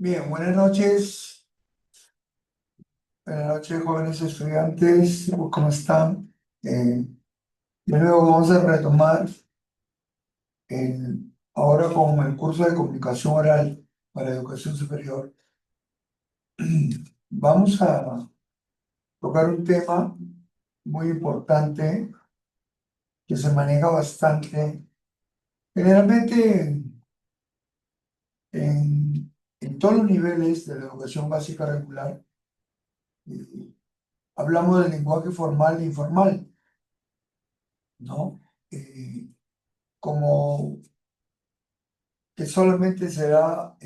Bien, buenas noches, jóvenes estudiantes, ¿cómo están? De nuevo vamos a retomar ahora con el curso de comunicación oral para educación superior. Vamos a tocar un tema muy importante que se maneja bastante, generalmente en todos los niveles de la educación básica regular. eh, Hablamos del lenguaje formal e informal, ¿no? Como que solamente será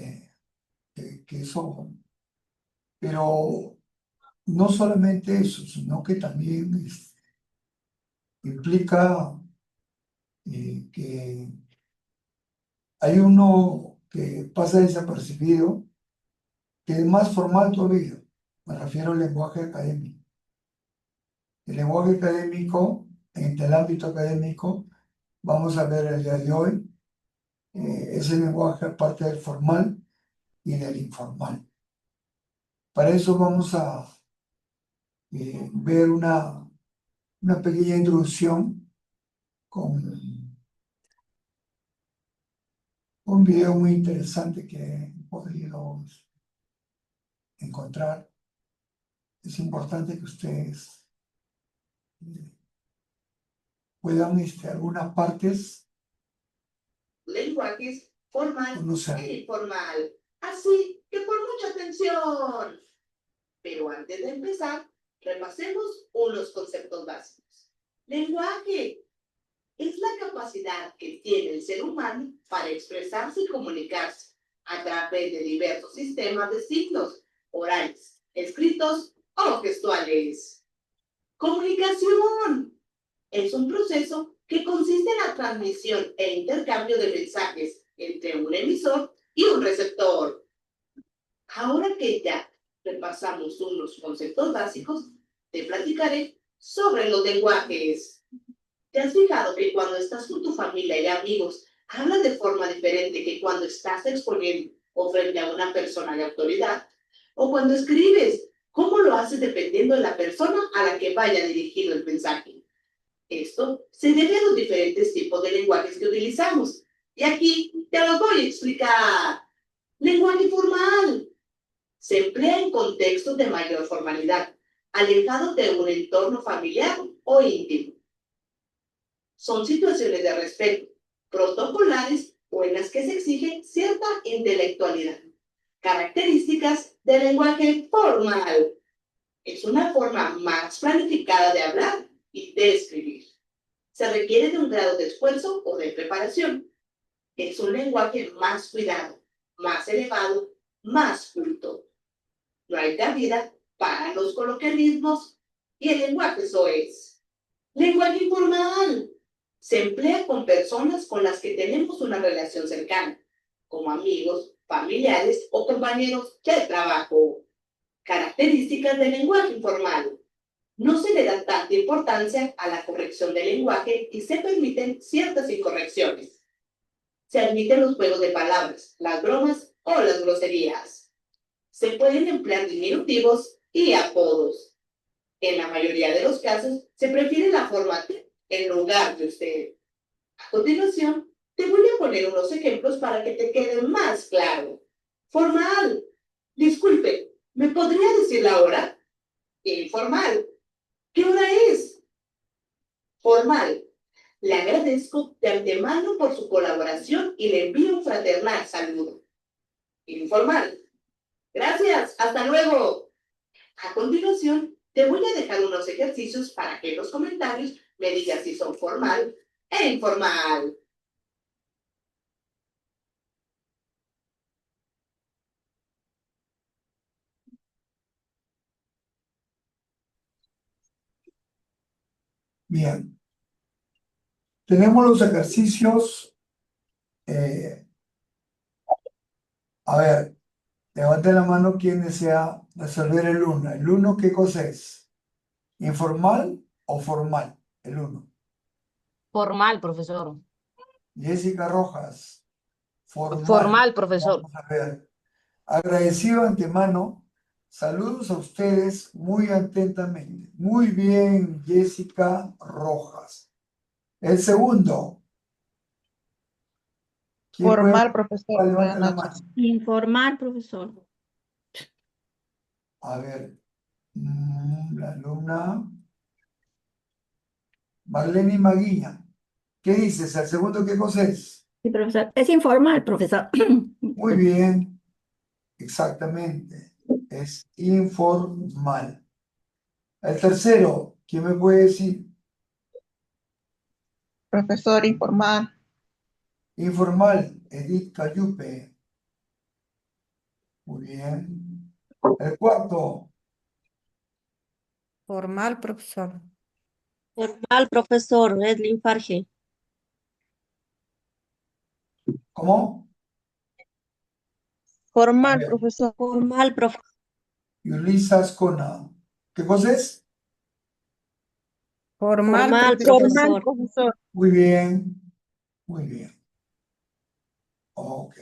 que eso, pero no solamente eso, sino que también implica que hay uno que pasa desapercibido, que es más formal todavía. Me refiero al lenguaje académico. El lenguaje académico, en el ámbito académico, vamos a ver el día de hoy, ese lenguaje aparte del formal y del informal. Para eso vamos a ver una pequeña introducción con un video muy interesante que he podido encontrar. Es importante que ustedes eh, puedan algunas partes Lenguajes formal conocer. e informal. Así que por mucha atención. Pero antes de empezar, repasemos unos conceptos básicos. Lenguaje es la capacidad que tiene el ser humano para expresarse y comunicarse a través de diversos sistemas de signos, orales, escritos o gestuales. Comunicación es un proceso que consiste en la transmisión e intercambio de mensajes entre un emisor y un receptor. Ahora que ya repasamos unos conceptos básicos, te platicaré sobre los lenguajes. ¿Te has fijado que cuando estás con tu familia y amigos, hablas de forma diferente que cuando estás exponiendo o frente a una persona de autoridad? O cuando escribes, ¿cómo lo haces dependiendo de la persona a la que vaya dirigido el mensaje? Esto se debe a los diferentes tipos de lenguajes que utilizamos. Y aquí te los voy a explicar. Lenguaje formal. Se emplea en contextos de mayor formalidad, alejados de un entorno familiar o íntimo. Son situaciones de respeto, protocolares o en las que se exige cierta intelectualidad. Características del lenguaje formal. Es una forma más planificada de hablar y de escribir. Se requiere de un grado de esfuerzo o de preparación. Es un lenguaje más cuidado, más elevado, más culto. No hay cabida para los coloquialismos y el lenguaje soez. Lenguaje informal. Se emplea con personas con las que tenemos una relación cercana, como amigos, familiares o compañeros de trabajo. Características del lenguaje informal. No se le da tanta importancia a la corrección del lenguaje y se permiten ciertas incorrecciones. Se admiten los juegos de palabras, las bromas o las groserías. Se pueden emplear diminutivos y apodos. En la mayoría de los casos, se prefiere la forma "tú" en lugar de usted. A continuación, te voy a poner unos ejemplos para que te quede más claro. Formal. Disculpe, ¿me podría decir la hora? Informal. ¿Qué hora es? Formal. Le agradezco de antemano por su colaboración y le envío un fraternal saludo. Informal. Gracias, hasta luego. A continuación, te voy a dejar unos ejercicios para que en los comentarios me digas si son formal e informal. Bien, tenemos los ejercicios. eh, a ver, levante la mano quien desea resolver el uno. ¿El uno qué cosa es? ¿Informal o formal? El uno. Formal, profesor. Jessica Rojas, formal. Formal, profesor. Vamos a ver. Agradecido de antemano. Saludos a ustedes muy atentamente. Muy bien, Jessica Rojas. El segundo. ¿Quién puede? Formal, profesor. Levanta Buenas la noches. mano. Informar, profesor. A ver. La alumna Marlene Maguilla. ¿Qué dices? ¿El segundo qué cosa es? Sí, profesor. Es informal, profesor. Muy bien. Exactamente. Es informal. El tercero, ¿quién me puede decir? Profesor, informal. Informal, Edith Cayupe. Muy bien. El cuarto, Formal, profesor. Formal, profesor, Edlin Farge. ¿cómo? A Formal, ver, profesor. Formal, profesor. Yulisa Ascona. ¿Qué cosa es? Formal, Formal, profesor. profesor. Profesor. Muy bien, muy bien. Ok.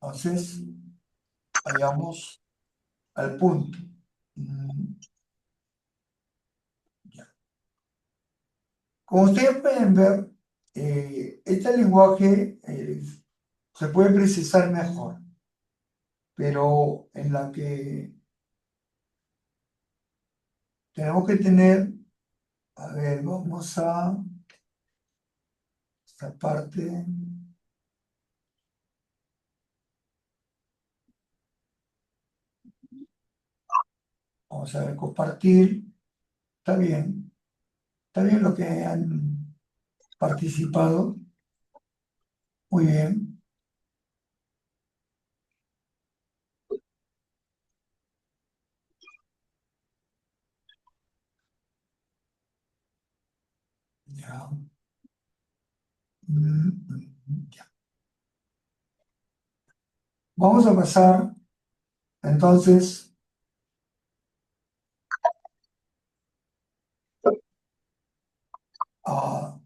Entonces, vayamos al punto. Ya. Como ustedes pueden ver, este lenguaje se puede precisar mejor, pero en la que tenemos que tener, a ver, vamos a esta parte. Vamos a ver, compartir. Está bien lo que han participado. Muy bien. Ya. Ya. Vamos a pasar entonces a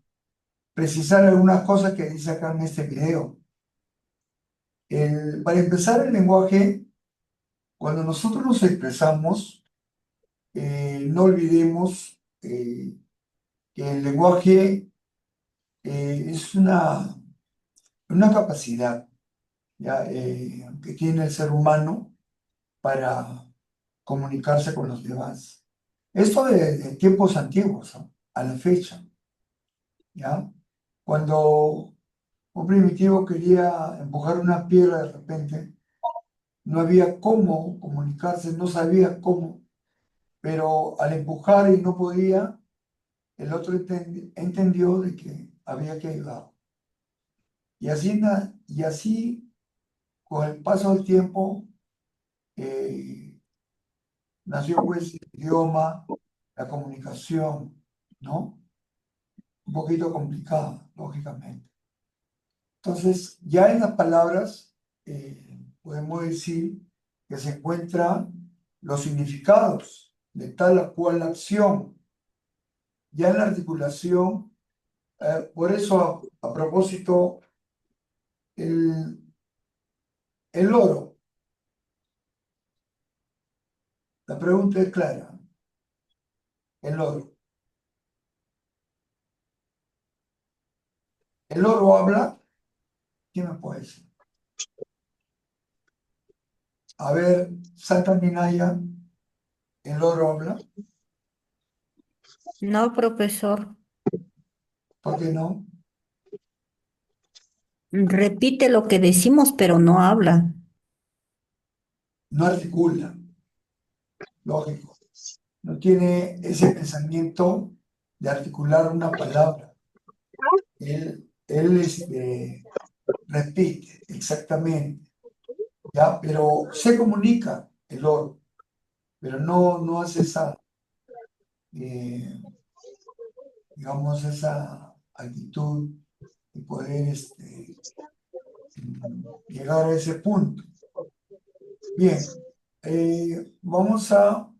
precisar algunas cosas que dice acá en este video. Para empezar el lenguaje, cuando nosotros nos expresamos, no olvidemos que el lenguaje es una capacidad ya, que tiene el ser humano para comunicarse con los demás. Esto de tiempos antiguos, ¿no? A la fecha, ¿ya? Cuando un primitivo quería empujar una piedra de repente, no había cómo comunicarse, no sabía cómo, pero al empujar y no podía, el otro entendió de que había que ayudar. Y así, con el paso del tiempo, eh, nació pues el idioma, la comunicación, ¿no? Un poquito complicada, lógicamente. Entonces, ya en las palabras podemos decir que se encuentran los significados de tal o cual acción. Ya en la articulación, por eso a propósito, el, el loro, la pregunta es clara, el loro. ¿El loro habla? ¿Quién me puede decir? A ver, Santa Minaya, ¿el loro habla? No, profesor. ¿Por qué no? Repite lo que decimos, pero no habla. No articula, lógico. No tiene ese pensamiento de articular una palabra. Él repite exactamente, ¿ya? Pero se comunica el loro, pero no hace esa, eh, digamos, esa actitud de poder llegar a ese punto. Bien, vamos a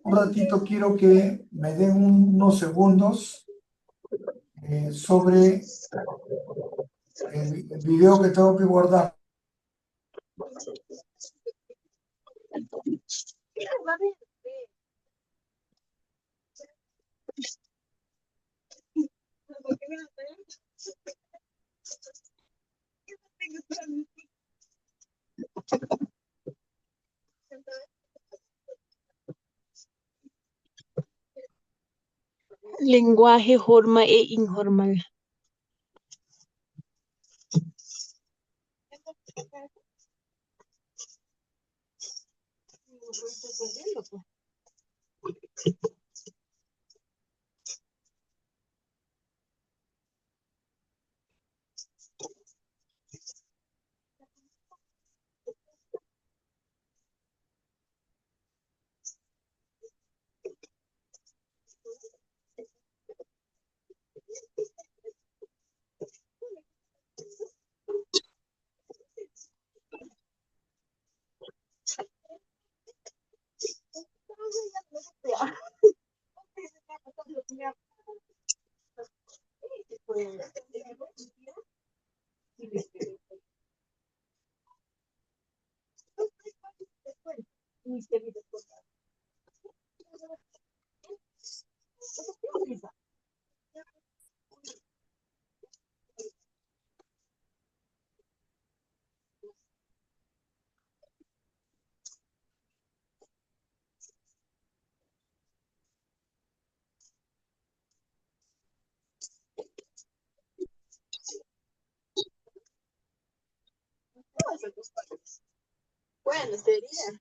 un ratito, quiero que me den unos segundos sobre el video que tengo que guardar. Lenguaje formal e informal. Bueno, sería.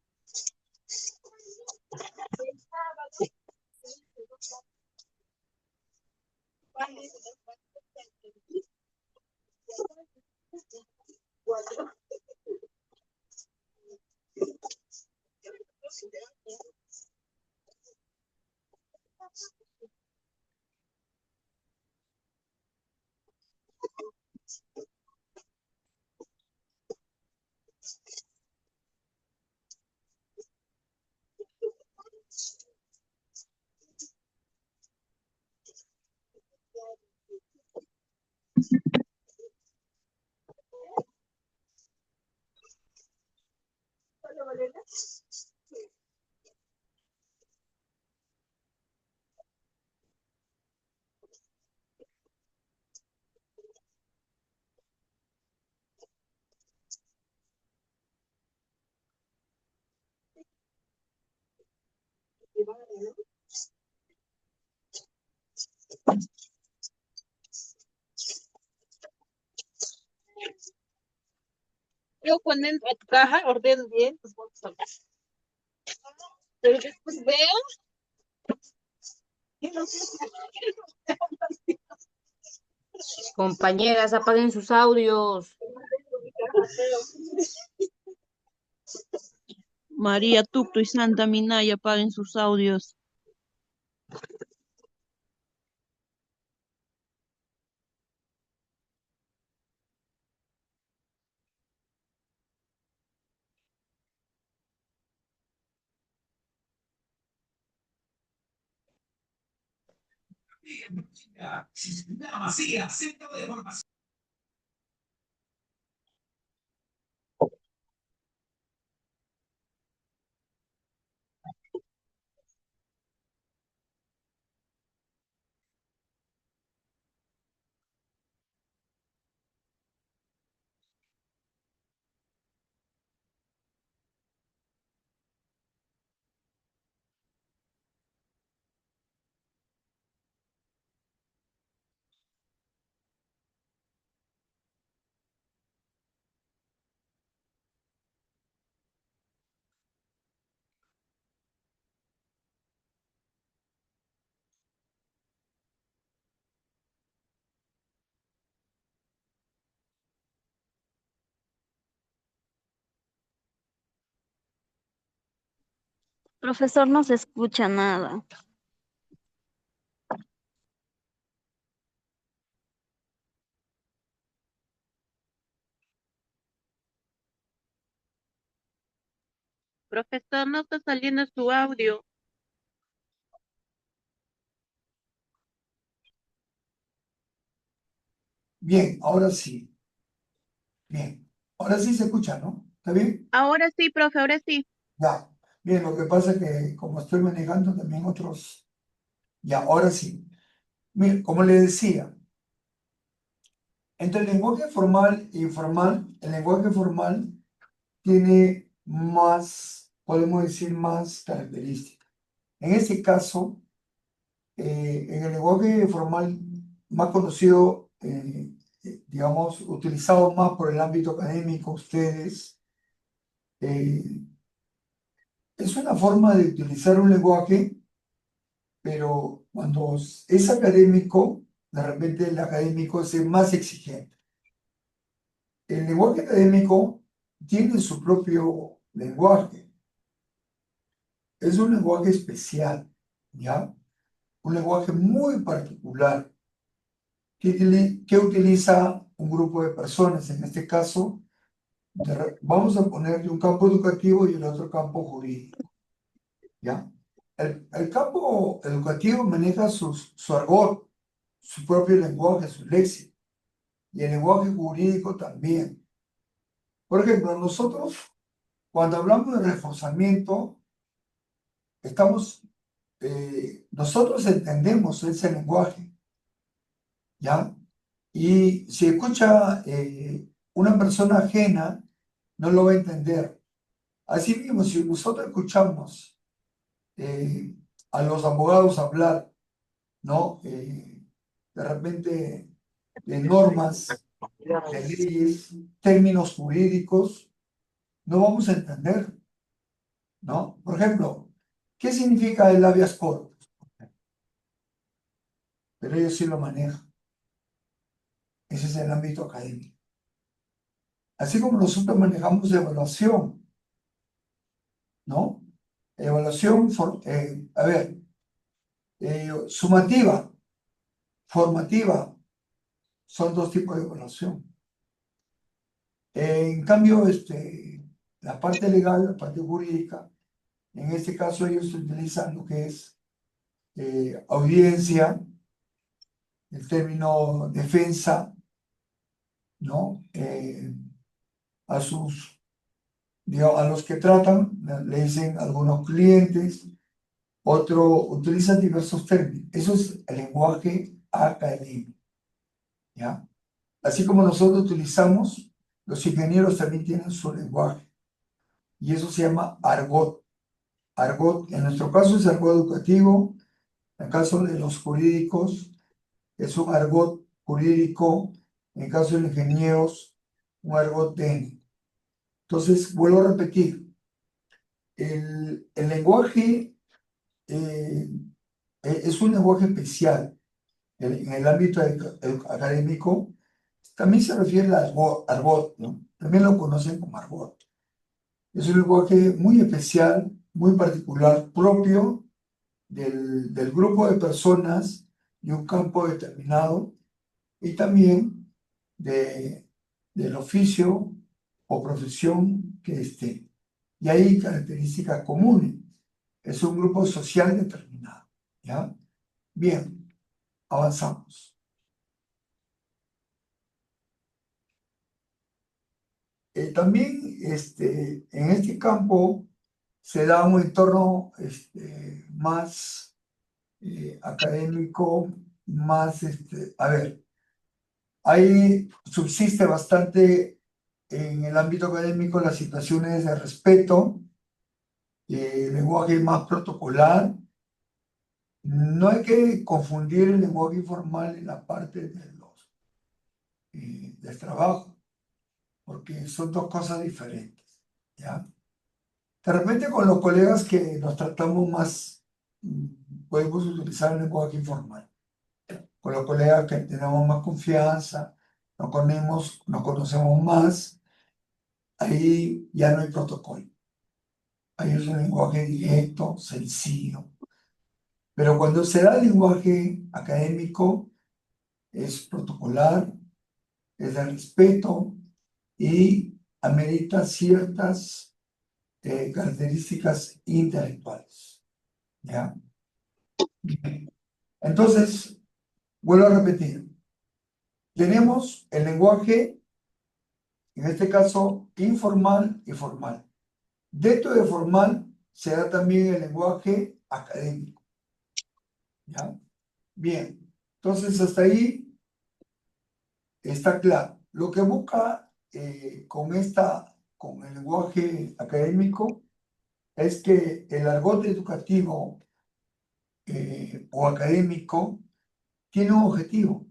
Yo cuando entro a tu caja ordeno bien tus bolsas. Pero después veo que no sé. Compañeras, apaguen sus audios. María Tucto y Santa Minaya apaguen sus audios. Profesor, no se escucha nada. Profesor, no está saliendo su audio. Bien, ahora sí. Bien. Ahora sí se escucha, ¿no? ¿Está bien? Ahora sí, profe, ahora sí. Ya. Bien, lo que pasa es que como estoy manejando también otros... Ya, ahora sí. Bien, como le decía, entre el lenguaje formal e informal, el lenguaje formal tiene más, podemos decir, más características. En este caso, en el lenguaje formal más conocido, digamos, utilizado más por el ámbito académico, ustedes, eh, es una forma de utilizar un lenguaje, pero cuando es académico, de repente el académico es el más exigente. El lenguaje académico tiene su propio lenguaje. Es un lenguaje especial, ¿ya? Un lenguaje muy particular que utiliza un grupo de personas. En este caso, vamos a ponerle un campo educativo y el otro campo jurídico, ¿ya? El campo educativo maneja su argot, su propio lenguaje, su léxico, y el lenguaje jurídico también. Por ejemplo, nosotros, cuando hablamos de reforzamiento, nosotros entendemos ese lenguaje, ¿ya? Y si escucha una persona ajena, no lo va a entender. Así mismo, si nosotros escuchamos a los abogados hablar, ¿no? De repente, de normas, de leyes, términos jurídicos, no vamos a entender, ¿no? Por ejemplo, ¿qué significa el habeas corpus? Pero ellos sí lo manejan. Ese es el ámbito académico. Así como nosotros manejamos evaluación, ¿no? Evaluación, sumativa, formativa, son dos tipos de evaluación. En cambio, la parte legal, la parte jurídica, en este caso ellos utilizan lo que es audiencia, el término defensa, ¿no? A sus, digamos, a los que tratan, le dicen algunos clientes, otro utilizan diversos términos. Eso es el lenguaje académico, ¿ya? Así como nosotros utilizamos, los ingenieros también tienen su lenguaje, y eso se llama argot. Argot, en nuestro caso es argot educativo, en el caso de los jurídicos es un argot jurídico, en el caso de los ingenieros, un argot técnico. Entonces, vuelvo a repetir, el lenguaje es un lenguaje especial. En el ámbito académico, también se refiere al argot, ¿no? También lo conocen como argot. Es un lenguaje muy especial, muy particular, propio del grupo de personas de un campo determinado y también del oficio o profesión que esté. Y hay características comunes. Es un grupo social determinado, ¿ya? Bien, avanzamos. También en este campo se da un entorno más académico, más, ahí subsiste bastante en el ámbito académico las situaciones de respeto, lenguaje más protocolar. No hay que confundir el lenguaje informal en la parte del trabajo, porque son dos cosas diferentes, ¿ya? De repente con los colegas que nos tratamos más, podemos utilizar el lenguaje informal. Con los colegas que tenemos más confianza, nos conocemos más, ahí ya no hay protocolo. Ahí es un lenguaje directo, sencillo. Pero cuando se da el lenguaje académico, es protocolar, es de respeto y amerita ciertas características intelectuales, ¿ya? Bien. Entonces, vuelvo a repetir. Tenemos el lenguaje En este caso, informal y formal. Dentro de formal se da también el lenguaje académico. ¿Ya? Bien, entonces hasta ahí está claro. Lo que busca con el lenguaje académico es que el argot educativo o académico tiene un objetivo,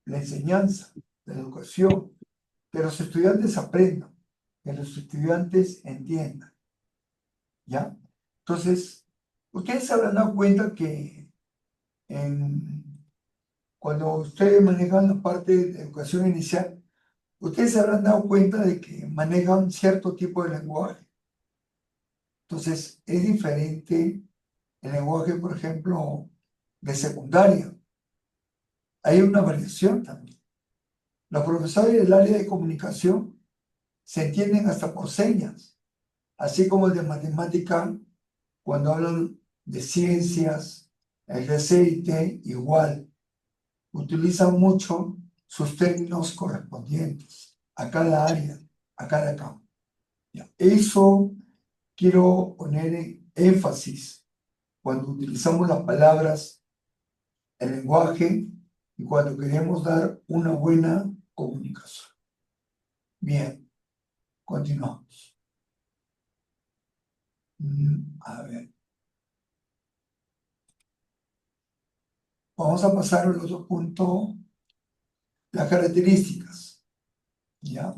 la enseñanza, la educación, que los estudiantes aprendan, que los estudiantes entiendan, ¿ya? Entonces, ustedes se habrán dado cuenta que cuando ustedes manejan la parte de educación inicial, ustedes se habrán dado cuenta de que manejan cierto tipo de lenguaje. Entonces, es diferente el lenguaje, por ejemplo, de secundaria. Hay una variación también. Los profesores del área de comunicación se entienden hasta por señas, así como el de matemática, cuando hablan de ciencias, el de CIT, igual. Utilizan mucho sus términos correspondientes a cada área, a cada campo. Ya. Eso quiero poner en énfasis cuando utilizamos las palabras, el lenguaje y cuando queremos dar una buena comunicación. Bien, continuamos. A ver. Vamos a pasar al otro punto, las características. ¿Ya?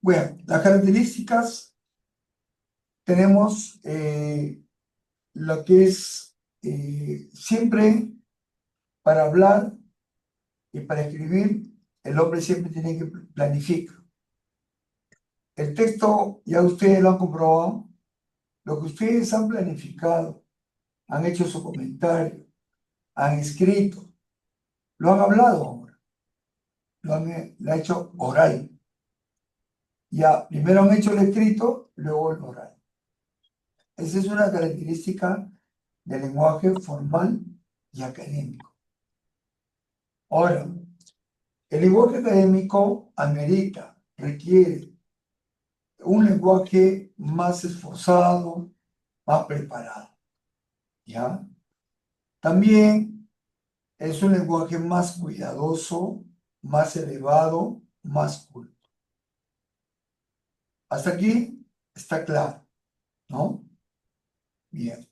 Bueno, las características tenemos lo que es siempre para hablar y para escribir, el hombre siempre tiene que planificar. El texto, ya ustedes lo han comprobado, lo que ustedes han planificado, han hecho su comentario, han escrito, lo han hablado ahora, lo ha hecho oral. Ya, primero han hecho el escrito, luego el oral. Esa es una característica del lenguaje formal y académico. Ahora, el lenguaje académico amerita, requiere un lenguaje más esforzado, más preparado. ¿Ya? También es un lenguaje más cuidadoso, más elevado, más culto. Hasta aquí está claro, ¿no? Bien.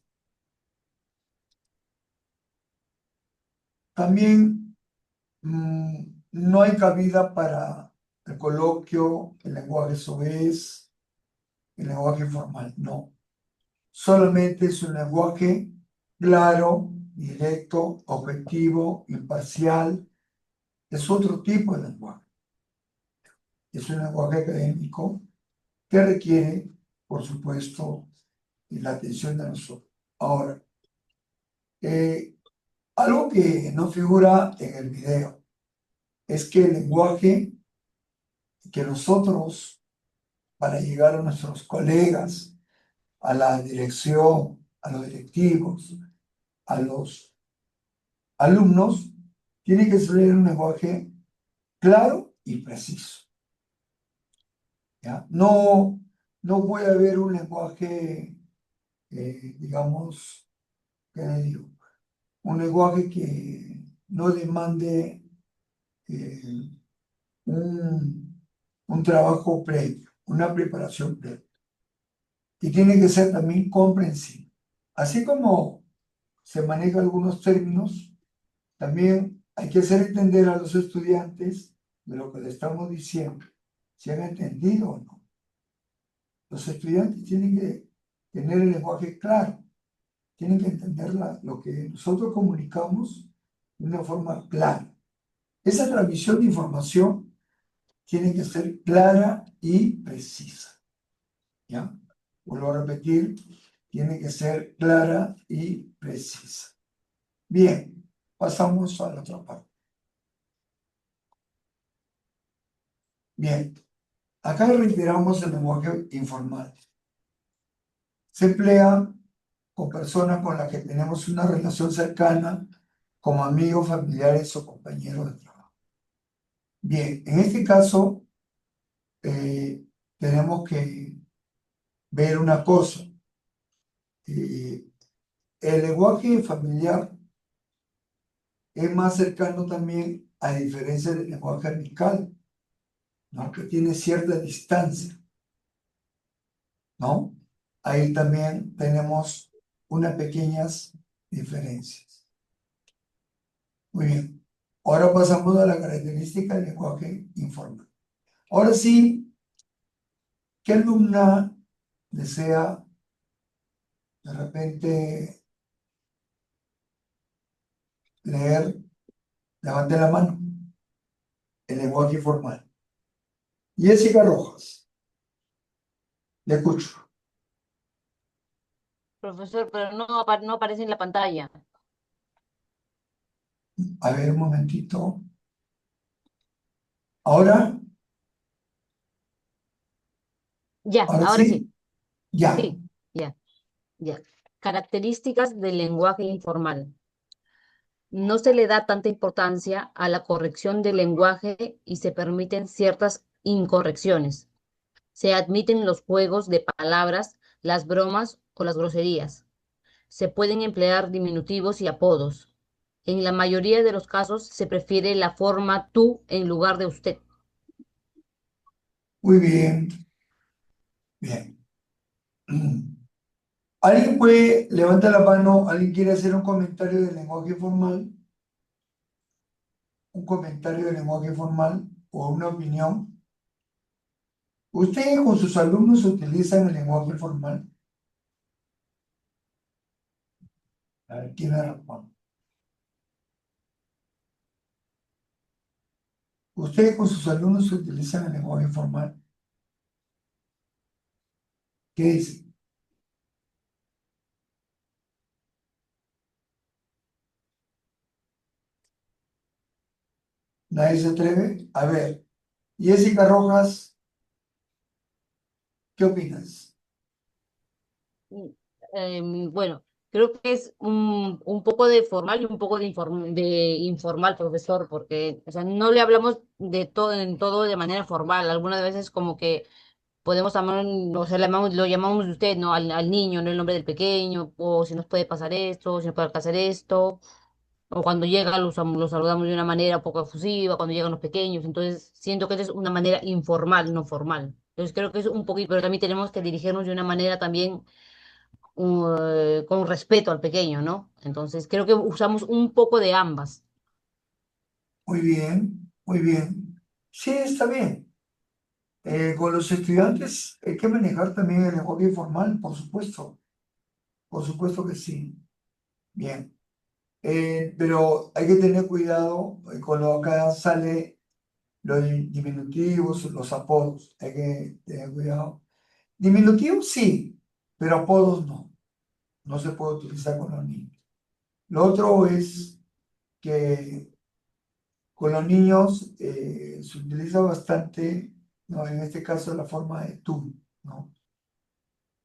También no hay cabida para el coloquio, el lenguaje soez, el lenguaje formal, no. Solamente es un lenguaje claro, directo, objetivo, imparcial. Es otro tipo de lenguaje. Es un lenguaje académico que requiere, por supuesto, la atención de nosotros. Ahora, algo que no figura en el video es que el lenguaje que nosotros, para llegar a nuestros colegas, a la dirección, a los directivos, a los alumnos, tiene que ser un lenguaje claro y preciso. ¿Ya? No puede haber un lenguaje, digamos, ¿qué le digo? Un lenguaje que no demande un trabajo previo, una preparación previa. Y tiene que ser también comprensible. Así como se manejan algunos términos, también hay que hacer entender a los estudiantes de lo que le estamos diciendo, si han entendido o no. Los estudiantes tienen que tener el lenguaje claro, tienen que entender lo que nosotros comunicamos de una forma clara. Esa transmisión de información tiene que ser clara y precisa. ¿Ya? Vuelvo a repetir, tiene que ser clara y precisa. Bien, pasamos a la otra parte. Bien, acá reiteramos el lenguaje informal. Se emplea con personas con las que tenemos una relación cercana, como amigos, familiares o compañeros de trabajo. Bien, en este caso, eh, tenemos que ver una cosa. Eh, el lenguaje familiar es más cercano también, a diferencia del lenguaje amical, ¿no? Que tiene cierta distancia, ¿no? Ahí también tenemos unas pequeñas diferencias. Muy bien. Ahora pasamos a la característica del lenguaje informal. Ahora sí, ¿qué alumna desea de repente leer? Levante la mano. El lenguaje informal. Jessica Rojas, le escucho. Profesor, pero no aparece en la pantalla. A ver, un momentito. Ahora, Ya, ahora ahora sí. sí, ya. Sí, ya, ya. Características del lenguaje informal. No se le da tanta importancia a la corrección del lenguaje y se permiten ciertas incorrecciones. Se admiten los juegos de palabras, las bromas o las groserías. Se pueden emplear diminutivos y apodos. En la mayoría de los casos se prefiere la forma tú en lugar de usted. Muy bien, bien. ¿Alguien puede, levanta la mano, alguien quiere hacer un comentario del lenguaje formal? Un comentario del lenguaje formal o una opinión. ¿Ustedes con sus alumnos utilizan el lenguaje formal? A ver, ¿quién me responde? ¿Ustedes con sus alumnos utilizan el lenguaje formal? ¿Qué dicen? ¿Nadie se atreve? A ver, Jessica Rojas, ¿qué opinas? Mm, bueno, creo que es un poco de formal y un poco de informal, profesor, porque o sea, no le hablamos de todo en todo de manera formal. Algunas veces como que podemos llamar, o sea, lo llamamos de usted, ¿no? Al niño, no el nombre del pequeño, o si nos puede pasar esto, si nos puede hacer esto, o cuando llega los saludamos de una manera un poco efusiva, cuando llegan los pequeños. Entonces siento que esa es una manera informal, no formal. Entonces creo que es un poquito, pero también tenemos que dirigirnos de una manera también con respeto al pequeño, ¿no? Entonces, creo que usamos un poco de ambas. Muy bien, muy bien. Sí, está bien. Con los estudiantes hay que manejar también el lenguaje informal, por supuesto. Por supuesto que sí. Bien. Pero hay que tener cuidado con lo acá sale los diminutivos, los apodos. Hay que tener cuidado. Diminutivos sí, pero apodos no. No se puede utilizar con los niños. Lo otro es que con los niños se utiliza bastante, ¿no? En este caso la forma de tú, ¿no?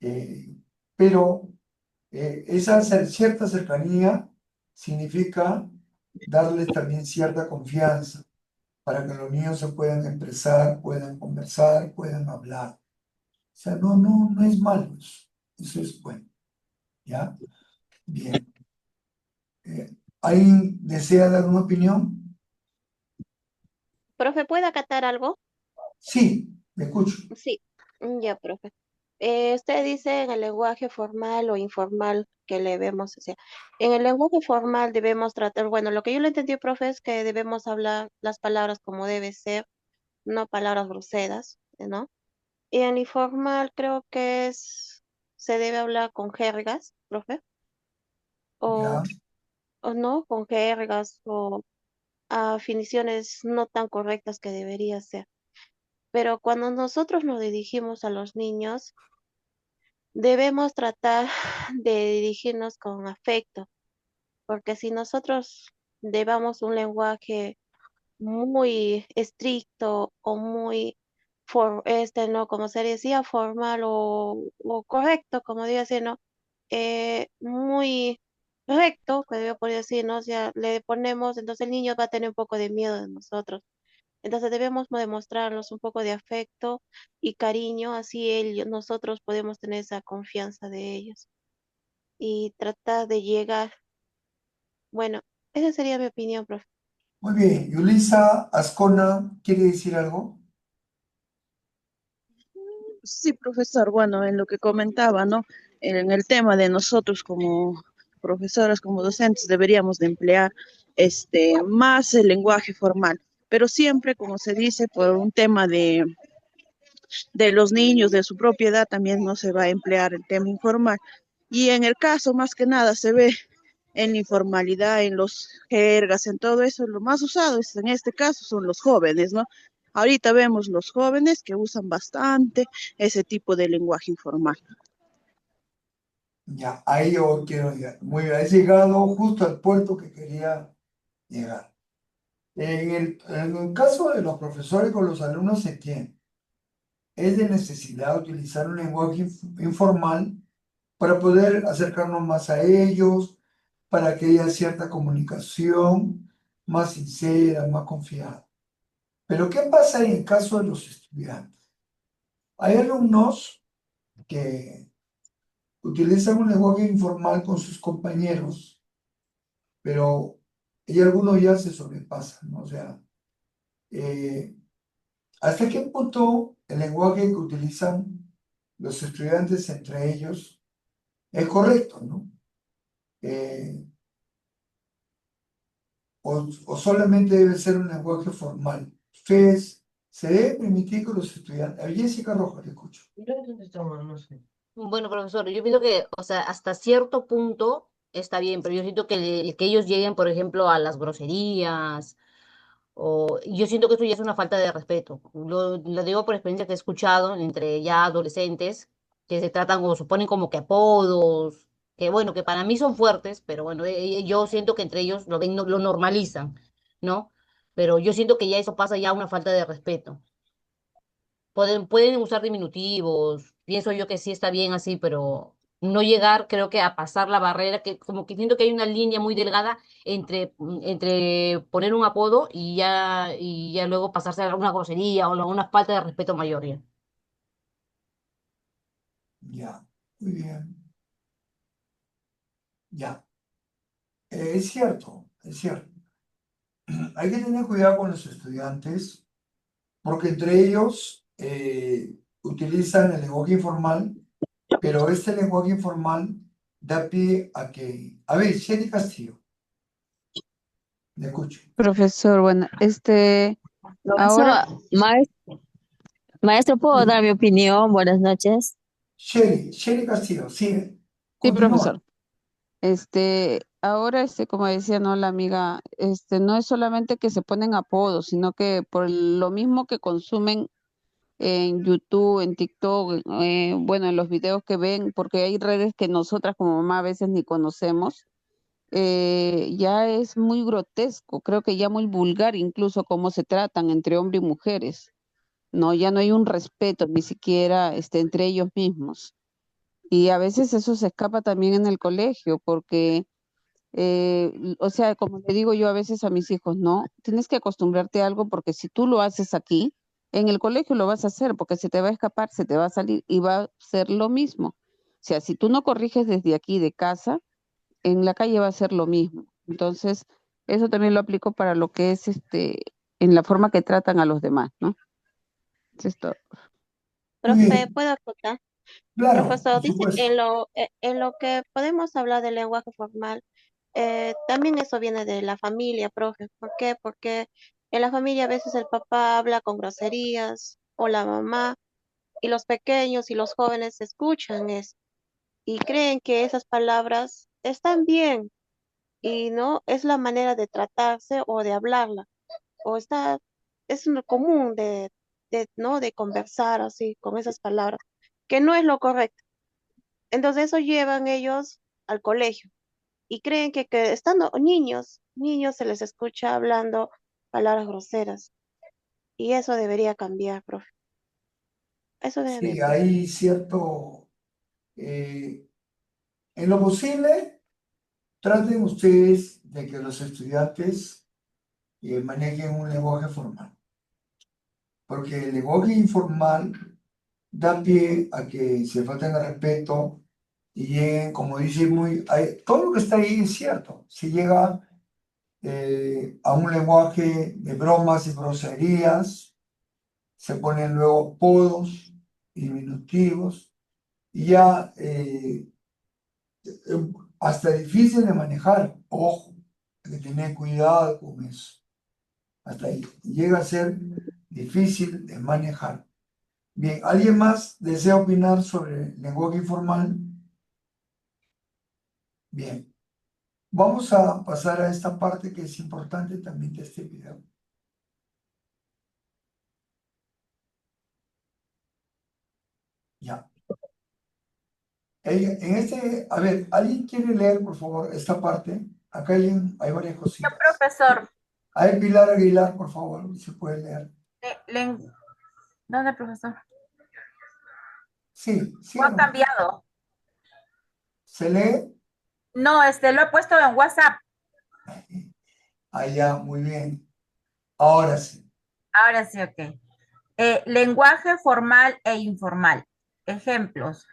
Eh, pero esa cierta cercanía significa darles también cierta confianza para que los niños se puedan expresar, puedan conversar, puedan hablar. O sea, no es malo eso. Eso es bueno, ¿ya? Bien. ¿Alguien desea dar una opinión? Profe, ¿puede acatar algo? Sí, me escucho. Sí, ya, profe. Usted dice en el lenguaje formal o informal que le vemos, o sea, en el lenguaje formal debemos tratar, bueno, lo que yo le entendí, profe, es que debemos hablar las palabras como debe ser, no palabras groseras, ¿no? Y en el informal creo que se debe hablar con jergas, profe, o, ¿Ya? o no, con jergas o afiniciones no tan correctas que debería ser. Pero cuando nosotros nos dirigimos a los niños, debemos tratar de dirigirnos con afecto, porque si nosotros llevamos un lenguaje muy estricto o muy, no, como se decía, formal o correcto, como digo así, ¿no? Muy recto, que yo podría decir, ¿no? O sea, le ponemos, entonces el niño va a tener un poco de miedo de nosotros. Entonces debemos demostrarles un poco de afecto y cariño, así nosotros podemos tener esa confianza de ellos y tratar de llegar. Bueno, esa sería mi opinión, profe. Muy bien, Yulisa Ascona, ¿quiere decir algo? Sí, profesor, bueno, en lo que comentaba, ¿no? En el tema de nosotros como profesoras, como docentes, deberíamos de emplear más el lenguaje formal, pero siempre, como se dice, por un tema de los niños, de su propiedad, también no se va a emplear el tema informal. Y en el caso, más que nada, se ve en la informalidad, en los jergas, en todo eso, lo más usado en este caso son los jóvenes, ¿no? Ahorita vemos los jóvenes que usan bastante ese tipo de lenguaje informal. Ya, ahí yo quiero llegar. Muy bien, has llegado justo al puerto que quería llegar. En el caso de los profesores con los alumnos se entiende. Es de necesidad utilizar un lenguaje informal para poder acercarnos más a ellos, para que haya cierta comunicación más sincera, más confiada. Pero ¿qué pasa en el caso de los estudiantes? Hay alumnos que utilizan un lenguaje informal con sus compañeros, pero y algunos ya se sobrepasan, ¿no? O sea, eh, ¿hasta qué punto el lenguaje que utilizan los estudiantes entre ellos es correcto, ¿no? Eh, o solamente debe ser un lenguaje formal. Ustedes, se debe permitir que los estudiantes... A Jessica Rojas, le escucho. Bueno, profesor, yo pienso que, o sea, hasta cierto punto está bien, pero yo siento que, que ellos lleguen, por ejemplo, a las groserías, o yo siento que eso ya es una falta de respeto. Lo digo por experiencia que he escuchado entre ya adolescentes, que se tratan o suponen como que apodos, que bueno, que para mí son fuertes, pero bueno, yo siento que entre ellos lo ven, lo normalizan, ¿no? Pero yo siento que ya eso pasa ya a una falta de respeto. Pueden usar diminutivos, pienso yo que sí está bien así, pero no llegar, creo que a pasar la barrera, que como que siento que hay una línea muy delgada entre poner un apodo y ya luego pasarse a una grosería o una falta de respeto mayor ya. Ya, muy bien. Ya, es cierto, es cierto. Hay que tener cuidado con los estudiantes, porque entre ellos utilizan el lenguaje informal, pero este lenguaje informal da pie a que... A ver, Sherry Castillo, le escucho. Profesor, bueno, Profesor, ahora, maestro, ¿puedo dar mi opinión? Buenas noches. Sherry Castillo, sigue, sí, continúa. profesor, ahora, como decía, no, la amiga, no es solamente que se ponen apodos, sino que por lo mismo que consumen en YouTube, en TikTok, bueno, en los videos que ven, porque hay redes que nosotras como mamá a veces ni conocemos, ya es muy grotesco, creo que ya muy vulgar incluso cómo se tratan entre hombres y mujeres. No, ya no hay un respeto ni siquiera entre ellos mismos. Y a veces eso se escapa también en el colegio, porque, o sea, como le digo yo a veces a mis hijos, no, tienes que acostumbrarte a algo porque si tú lo haces aquí, en el colegio lo vas a hacer, porque se te va a escapar, se te va a salir y va a ser lo mismo. O sea, si tú no corriges desde aquí de casa, en la calle va a ser lo mismo. Entonces, eso también lo aplico para lo que es en la forma que tratan a los demás, ¿no? Eso es todo. Muy Profe, bien, ¿puedo acotar? claro, Profesor, por dice, supuesto. en lo que podemos hablar del lenguaje formal, también eso viene de la familia, profe. ¿Por qué? Porque en la familia a veces el papá habla con groserías o la mamá y los pequeños y los jóvenes escuchan eso y creen que esas palabras están bien y no es la manera de tratarse o de hablarla o está, es lo común ¿no? De conversar así con esas palabras, que no es lo correcto. Entonces eso llevan ellos al colegio y creen que estando niños se les escucha hablando palabras groseras y eso debería cambiar, profe. Eso debe, Sí, profe. hay cierto... eh, en lo posible, traten ustedes de que los estudiantes manejen un lenguaje formal. porque el lenguaje informal da pie a que se falten el respeto y lleguen, como dice todo lo que está ahí es cierto, se llega a un lenguaje de bromas y groserías, se ponen luego apodos y diminutivos, y ya hasta difícil de manejar, ojo, hay que tener cuidado con eso, hasta ahí llega a ser difícil de manejar. Bien, ¿alguien más desea opinar sobre el lenguaje informal? Bien, vamos a pasar a esta parte que es importante también de este video. Ya. A ver, ¿alguien quiere leer, por favor, esta parte? Acá hay varias cositas. Profesor, A ver, Pilar Aguilar, por favor, si puede leer. ¿dónde, profesor? Sí, sí. ¿O ha cambiado? ¿Se lee? No, lo he puesto en WhatsApp. Allá, muy bien. Ahora sí. Ahora sí, ok. Lenguaje formal e informal. Ejemplos.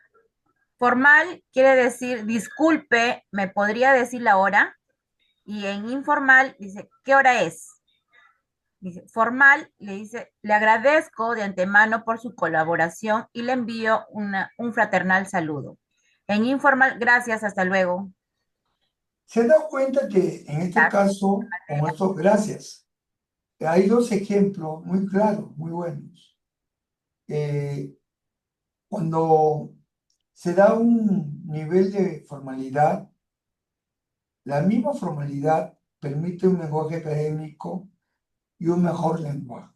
Formal quiere decir, disculpe, ¿me podría decir la hora? Y en informal dice, ¿qué hora es? Dice, formal le dice, le agradezco de antemano por su colaboración y le envío un fraternal saludo. En informal, gracias, hasta luego. ¿Se da cuenta que en este caso, con esto, gracias, hay dos ejemplos muy claros, muy buenos. Cuando se da un nivel de formalidad, la misma formalidad permite un lenguaje académico y un mejor lenguaje.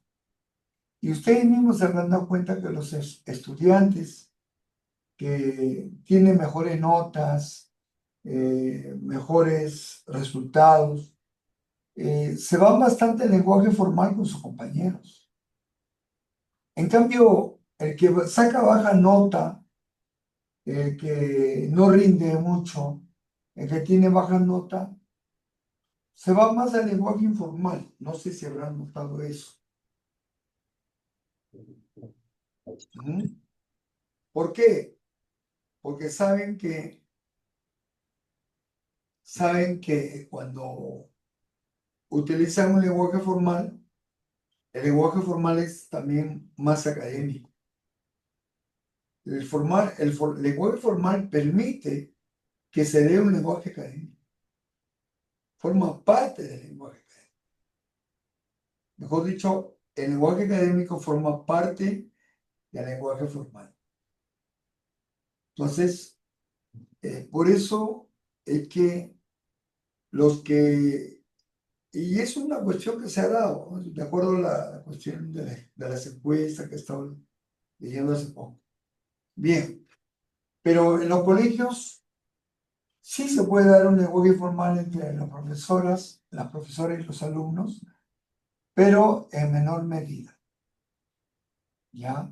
Y ustedes mismos se habrán dado cuenta que los estudiantes que tienen mejores notas, mejores resultados, se van bastante el lenguaje formal con sus compañeros. En cambio, el que saca baja nota, el que no rinde mucho, el que tiene baja nota, se va más al lenguaje informal. No sé si habrán notado eso. ¿Por qué? Porque saben que cuando utilizan un lenguaje formal, el lenguaje formal es también más académico. El lenguaje formal permite que se dé un lenguaje académico. Forma parte del lenguaje académico. Mejor dicho, el lenguaje académico forma parte del lenguaje formal. Entonces, por eso es que y es una cuestión que se ha dado, ¿no? De acuerdo a la cuestión de las encuestas que he estado leyendo hace poco. Bien, pero en los colegios sí se puede dar un lenguaje informal entre las profesoras y los alumnos, pero en menor medida. ¿Ya?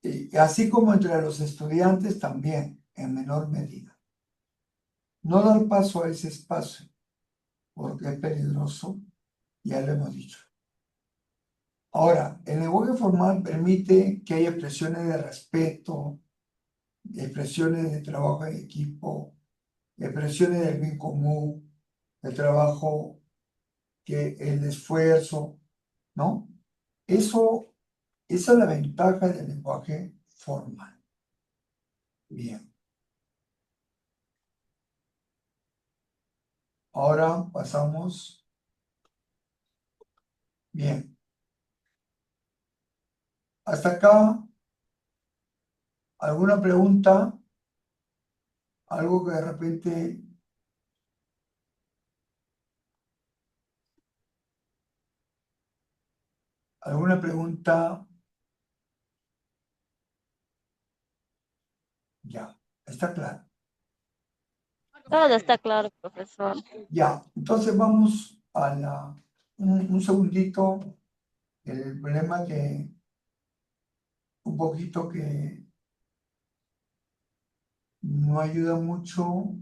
Y así como entre los estudiantes también, en menor medida. No dar paso a ese espacio, porque es peligroso, ya lo hemos dicho. Ahora, el lenguaje formal permite que haya expresiones de respeto, expresiones de trabajo en equipo, expresiones del bien común, el trabajo, el esfuerzo, ¿no? Esa es la ventaja del lenguaje formal. Bien. Ahora pasamos. Bien. Hasta acá, ¿alguna pregunta? Algo que de repente ¿alguna pregunta? Ya, está claro. Todo está claro, profesor. Ya, entonces vamos a un segundito, el problema que un poquito que no ayuda mucho,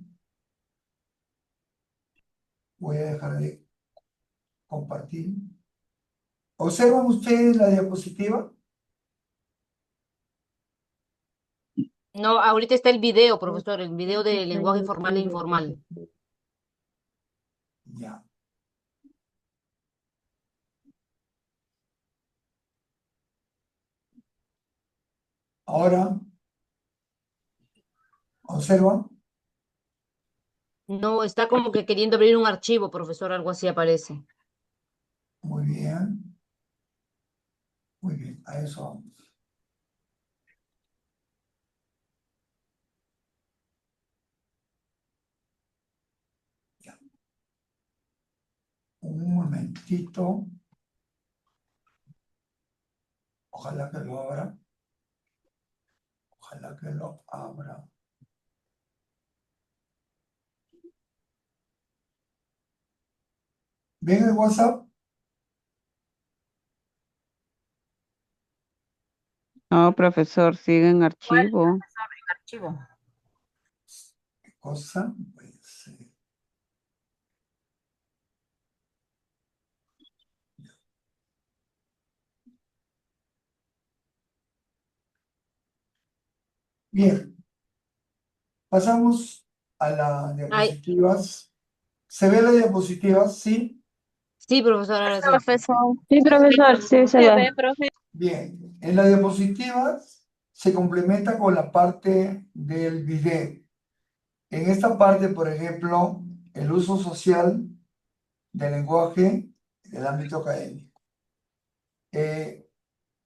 voy a dejar de compartir. ¿Observan ustedes la diapositiva? No, ahorita está el video, profesor, el video de lenguaje formal e informal. Ya. Ahora, ¿observan? No, está como que queriendo abrir un archivo, profesor, algo así aparece. Muy bien. Muy bien, a eso vamos. Ya. Un momentito. Ojalá que lo abra. Ojalá que lo abra. ¿Ven el WhatsApp? No, profesor, sigue en ¿Cuál, archivo. profesor, en archivo? ¿Qué cosa? Pues, bien, pasamos a las Ay, diapositivas. ¿Se ve la diapositiva? Sí. sí, profesor, ahora sí. Profesor. Sí, profesor, sí se Se ve. ve, profe. Bien, en las diapositivas se complementa con la parte del video. En esta parte, por ejemplo, el uso social del lenguaje en el ámbito académico. En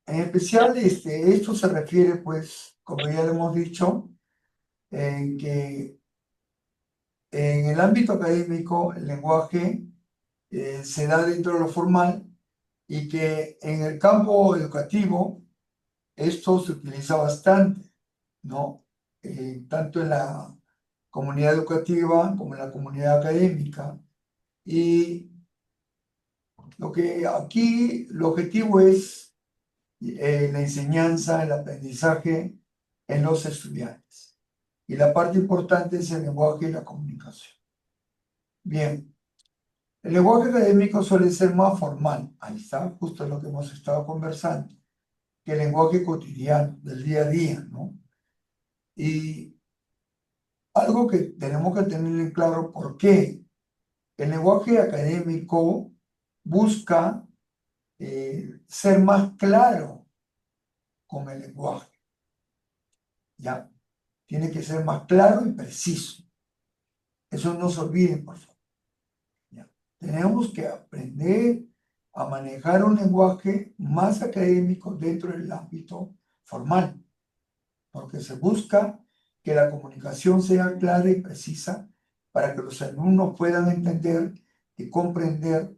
especial, esto se refiere, pues, como ya lo hemos dicho, en que en el ámbito académico el lenguaje se da dentro de lo formal y que en el campo educativo esto se utiliza bastante, ¿no? Tanto en la comunidad educativa como en la comunidad académica. Y lo que aquí, el objetivo es la enseñanza, el aprendizaje en los estudiantes. Y la parte importante es el lenguaje y la comunicación. Bien, el lenguaje académico suele ser más formal, ahí está, justo lo que hemos estado conversando, que el lenguaje cotidiano, del día a día, ¿no? Y algo que tenemos que tener en claro, ¿por qué? El lenguaje académico busca ser más claro con el lenguaje, ¿ya? Tiene que ser más claro y preciso. Eso no se olviden, por favor. ¿Ya? Tenemos que aprender a manejar un lenguaje más académico dentro del ámbito formal, porque se busca que la comunicación sea clara y precisa para que los alumnos puedan entender y comprender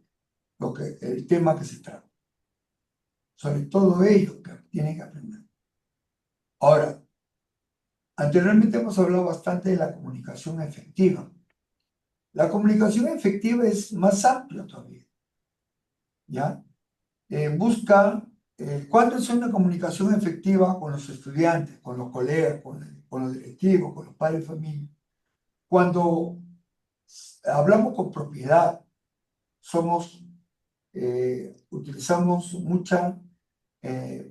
el tema que se trata. Sobre todo ellos que tienen que aprender. Ahora, anteriormente hemos hablado bastante de la comunicación efectiva. La comunicación efectiva es más amplia todavía, ¿ya? Busca cuándo es una comunicación efectiva con los estudiantes, con los colegas, con los directivos, con los padres de familia. Cuando hablamos con propiedad, utilizamos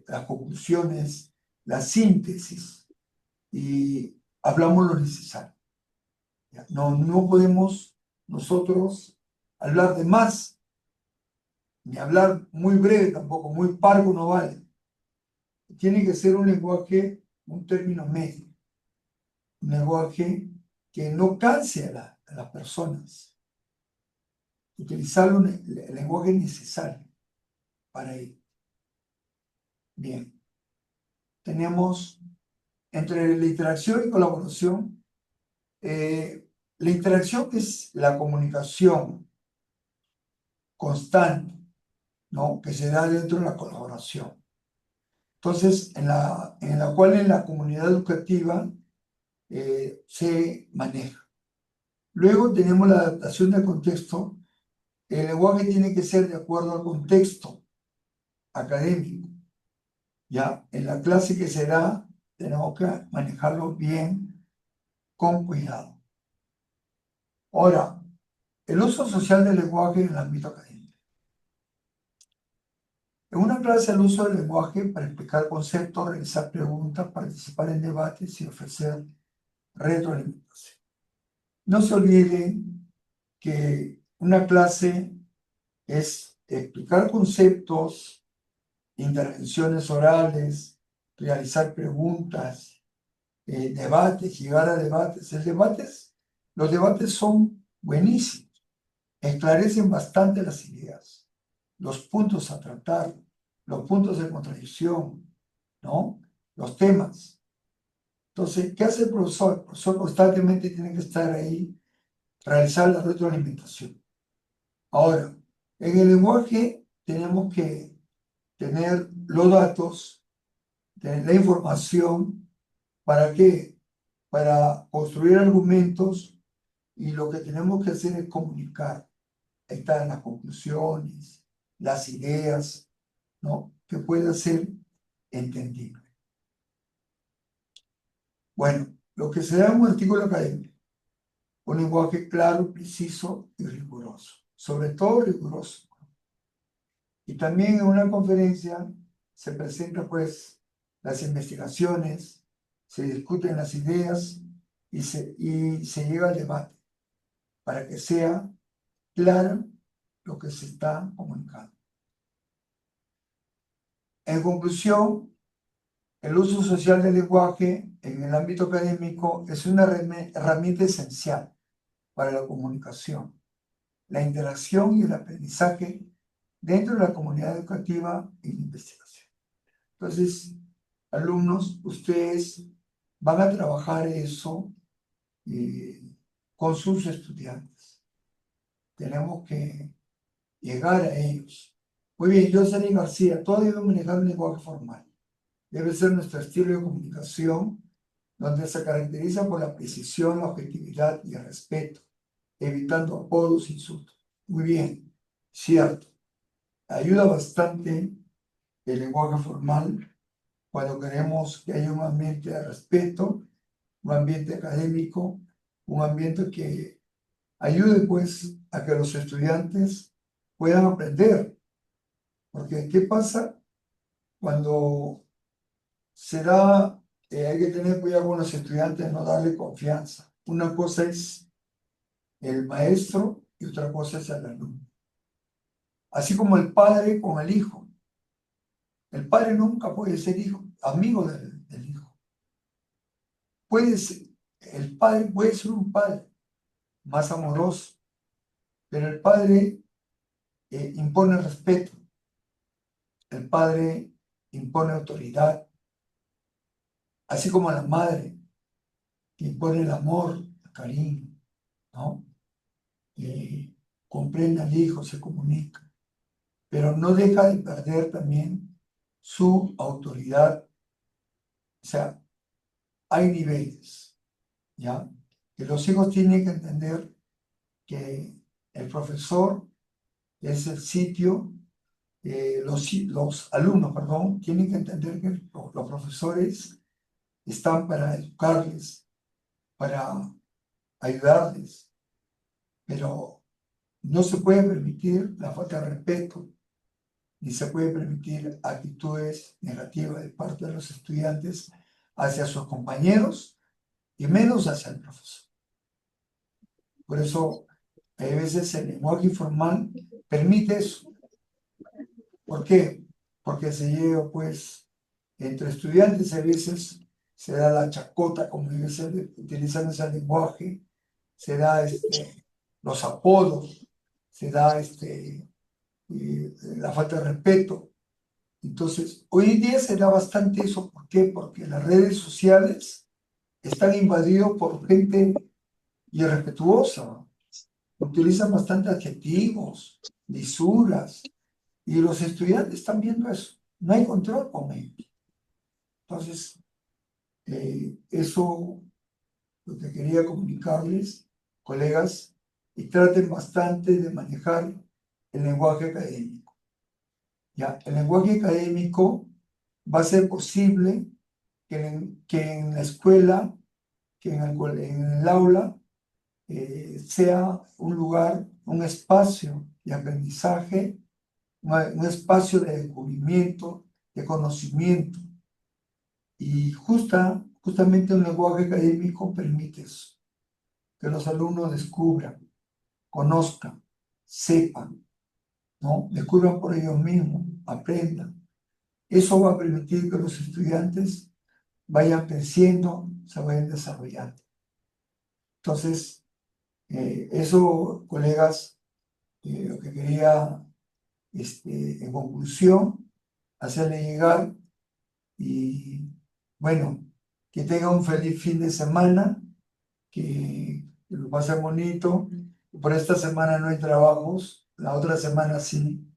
las conclusiones, la síntesis y hablamos lo necesario. ¿Ya? No podemos nosotros hablar de más, ni hablar muy breve tampoco, muy parco no vale. Tiene que ser un lenguaje, un término medio, un lenguaje que no canse a las personas. Utilizar el lenguaje necesario para ello. Bien, tenemos entre la interacción y colaboración. La interacción es la comunicación constante, ¿no? Que se da dentro de la colaboración. Entonces, en la cual en la comunidad educativa se maneja. Luego tenemos la adaptación del contexto. El lenguaje tiene que ser de acuerdo al contexto académico. Ya, en la clase que se da, tenemos que manejarlo bien, con cuidado. Ahora, el uso social del lenguaje en el ámbito académico. En una clase, el uso del lenguaje para explicar conceptos, realizar preguntas, participar en debates y ofrecer retroalimentación. No se olviden que una clase es explicar conceptos, intervenciones orales, realizar preguntas, debates, llegar a debates. Los debates son buenísimos, esclarecen bastante las ideas, los puntos a tratar, los puntos de contradicción, ¿no? Los temas. Entonces, ¿qué hace el profesor? El profesor constantemente tiene que estar ahí, realizar la retroalimentación. Ahora, en el lenguaje tenemos que tener los datos, tener la información, ¿para qué? Para construir argumentos, y lo que tenemos que hacer es comunicar. Ahí están las conclusiones, las ideas, ¿no? Que pueda ser entendible. Bueno, lo que se da en un artículo académico, un lenguaje claro, preciso y riguroso, sobre todo riguroso. Y también en una conferencia se presentan pues las investigaciones, se discuten las ideas y se llega al debate para que sea claro lo que se está comunicando. En conclusión, el uso social del lenguaje en el ámbito académico es una herramienta esencial para la comunicación, la interacción y el aprendizaje dentro de la comunidad educativa y la investigación. Entonces, alumnos, ustedes van a trabajar eso con sus estudiantes. Tenemos que llegar a ellos. Muy bien, Jocelyn García, todo debe manejar un lenguaje formal. Debe ser nuestro estilo de comunicación, donde se caracteriza por la precisión, la objetividad y el respeto, evitando apodos e insultos. Muy bien, cierto. Ayuda bastante el lenguaje formal cuando queremos que haya un ambiente de respeto, un ambiente académico, un ambiente que ayude pues a que los estudiantes puedan aprender. Porque ¿qué pasa cuando se da, hay que tener cuidado con los estudiantes, no darle confianza? Una cosa es el maestro y otra cosa es el alumno. Así como el padre con el hijo. El padre nunca puede ser amigo del hijo. El padre puede ser un padre más amoroso, pero el padre impone respeto. El padre impone autoridad, así como la madre que impone el amor, el cariño, ¿no? Comprende al hijo, se comunica, pero no deja de perder también su autoridad. O sea, hay niveles, ¿ya? Que los hijos tienen que entender que el profesor es el sitio, los alumnos, perdón, tienen que entender que los profesores están para educarles, para ayudarles, pero no se puede permitir la falta de respeto, ni se puede permitir actitudes negativas de parte de los estudiantes hacia sus compañeros y menos hacia el profesor. Por eso, a veces el lenguaje informal permite eso. ¿Por qué? Porque se llega, pues, entre estudiantes a veces se da la chacota, como utilizando ese lenguaje, se da los apodos, se da la falta de respeto. Entonces, hoy en día se da bastante eso. ¿Por qué? Porque las redes sociales están invadidas por gente irrespetuosa. Utilizan bastante adjetivos, lisuras, y los estudiantes están viendo eso. No hay control con ellos. Entonces, eso lo que quería comunicarles, colegas, y traten bastante de manejar el lenguaje académico. Ya, el lenguaje académico va a ser posible que en la escuela, que en el aula, sea un lugar, un espacio de aprendizaje un espacio de descubrimiento, de conocimiento. Y justamente un lenguaje académico permite eso, que los alumnos descubran, conozcan, sepan, ¿no? Descubran por ellos mismos, aprendan. Eso va a permitir que los estudiantes vayan creciendo, se vayan desarrollando. Entonces, eso, colegas, lo que quería, en conclusión, hacerle llegar y, bueno, que tenga un feliz fin de semana, que lo pasen bonito. Por esta semana no hay trabajos, la otra semana sí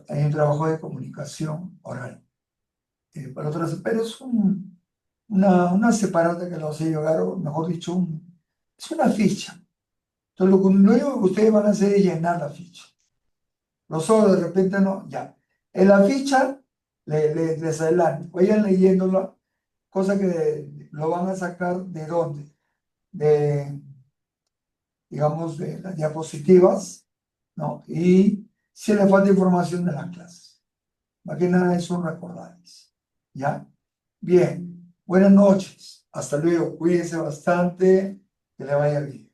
hay un trabajo de comunicación oral. Para otras, pero es una separata que lo hace llegar, o mejor dicho, es una ficha. Entonces, lo único que ustedes van a hacer es llenar la ficha. Los otros de repente no, ya. En la ficha les adelanto, vayan leyéndola, cosa que lo van a sacar de dónde, digamos, de las diapositivas, ¿no? Y si les falta información de las clases. Más que nada eso recordarles, ¿ya? Bien, buenas noches, hasta luego, cuídense bastante, que le vaya bien.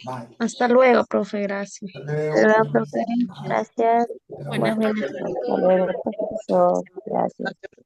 Bye. Hasta luego, profe, gracias. Hasta luego. ¿Verdad, profe? Ajá. Gracias. Hasta luego. Buenas noches. Hasta luego, profesor. Gracias.